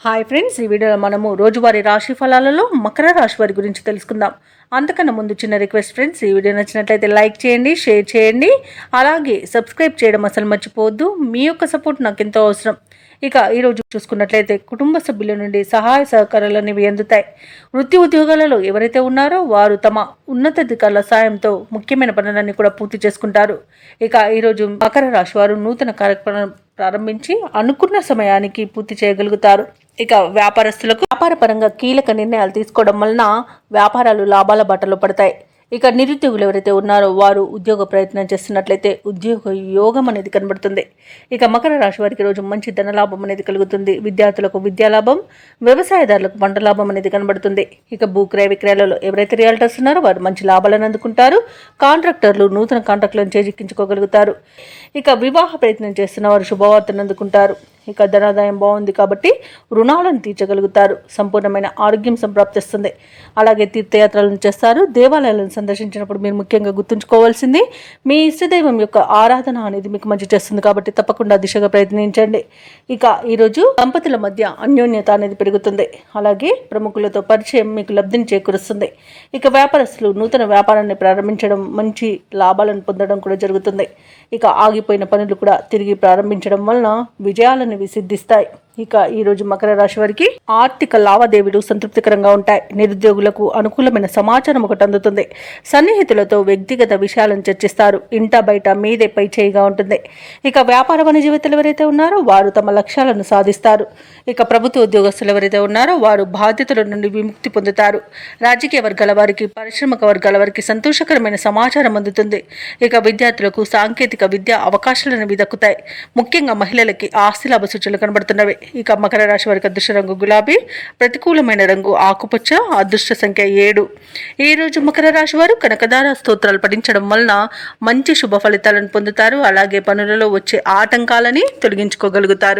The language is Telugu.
హాయ్ ఫ్రెండ్స్, ఈ వీడియోలో మనము రోజువారీ రాశి ఫలాలలో మకర రాశి వారి గురించి తెలుసుకుందాం. అంతకన్నా ముందు చిన్న రిక్వెస్ట్ ఫ్రెండ్స్, ఈ వీడియో నచ్చినట్లయితే లైక్ చేయండి, షేర్ చేయండి, అలాగే సబ్స్క్రైబ్ చేయడం అసలు మర్చిపోవద్దు. మీ యొక్క సపోర్ట్ నాకు ఎంతో అవసరం. ఇక ఈరోజు చూసుకున్నట్లయితే కుటుంబ సభ్యుల నుండి సహాయ సహకారాలు అనేవి అందుతాయి. వృత్తి ఉద్యోగాలలో ఎవరైతే ఉన్నారో వారు తమ ఉన్నతాధికారుల సాయంతో ముఖ్యమైన పనులన్నీ కూడా పూర్తి చేసుకుంటారు. ఇక ఈరోజు మకర రాశి వారు నూతన కార్యక్రమం ప్రారంభించి అనుకున్న సమయానికి పూర్తి చేయగలుగుతారు. ఇక వ్యాపారస్తులకు వ్యాపారపరంగా కీలక నిర్ణయాలు తీసుకోవడం వలన వ్యాపారాలు లాభాల బాటలో పడతాయి. ఇక నిరుద్యోగులు ఎవరైతే ఉన్నారో వారు ఉద్యోగ ప్రయత్నం చేస్తున్నట్లయితే ఉద్యోగ యోగం అనేది కనబడుతుంది. ఇక మకర రాశి వారికి రోజు మంచి ధనలాభం అనేది కలుగుతుంది. విద్యార్థులకు విద్యాలాభం, వ్యవసాయదారులకు పంట లాభం అనేది కనబడుతుంది. ఇక భూక్రయ విక్రయాలలో ఎవరైతే రియల్టర్స్ ఉన్నారో వారు మంచి లాభాలను అందుకుంటారు. కాంట్రాక్టర్లు నూతన కాంట్రాక్టులను చేజిక్కించుకోగలుగుతారు. ఇక వివాహ ప్రయత్నం చేస్తున్న వారు శుభవార్తను అందుకుంటారు. ఇక ధనాదాయం బాగుంది కాబట్టి రుణాలను తీర్చగలుగుతారు. సంపూర్ణమైన ఆరోగ్యం సంప్రాప్తిస్తుంది. అలాగే తీర్థయాత్రలను చేస్తారు. దేవాలయాలను సందర్శించినప్పుడు మీరు ముఖ్యంగా గుర్తుంచుకోవాల్సింది మీ ఇష్టదైవం యొక్క ఆరాధన అనేది మీకు మంచి చేస్తుంది కాబట్టి తప్పకుండా దిశగా ప్రయత్నించండి. ఇక ఈరోజు దంపతుల మధ్య అన్యోన్యత అనేది పెరుగుతుంది. అలాగే ప్రముఖులతో పరిచయం మీకు లబ్ధిని చేకూరుస్తుంది. ఇక వ్యాపారస్తులు నూతన వ్యాపారాన్ని ప్రారంభించడం, మంచి లాభాలను పొందడం కూడా జరుగుతుంది. ఇక ఆగిపోయిన పనులు కూడా తిరిగి ప్రారంభించడం వలన విజయాలను సిద్ధిస్తాయి. ఇక ఈరోజు మకర రాశి వారికి ఆర్థిక లావాదేవీలు సంతృప్తికరంగా ఉంటాయి. నిరుద్యోగులకు అనుకూలమైన సమాచారం ఒకటి అందుతుంది. సన్నిహితులతో వ్యక్తిగత విషయాలను చర్చిస్తారు. ఇంట బయట మీదే పై చేయిగా ఉంటుంది. ఇక వ్యాపార వాణిజ్యవేత్తలు ఎవరైతే ఉన్నారో వారు తమ లక్ష్యాలను సాధిస్తారు. ఇక ప్రభుత్వ ఉద్యోగస్తులు ఎవరైతే ఉన్నారో వారు బాధ్యతల నుండి విముక్తి పొందుతారు. రాజకీయ వర్గాల వారికి, పారిశ్రామిక వర్గాల వారికి సంతోషకరమైన సమాచారం అందుతుంది. ఇక విద్యార్థులకు సాంకేతిక విద్యా అవకాశాలు అనేవి దక్కుతాయి. ముఖ్యంగా మహిళలకి ఆస్తి లాభ సూచనలు కనబడుతున్నవి. ఇక మకర రాశి వారికి అదృష్ట రంగు గులాబీ, ప్రతికూలమైన రంగు ఆకుపచ్చ, అదృష్ట సంఖ్య 7. ఈ రోజు మకర రాశి వారు కనకదార స్తోత్రాలు పఠించడం వలన మంచి శుభ ఫలితాలను పొందుతారు. అలాగే పనులలో వచ్చే ఆటంకాలని తొలగించుకోగలుగుతారు.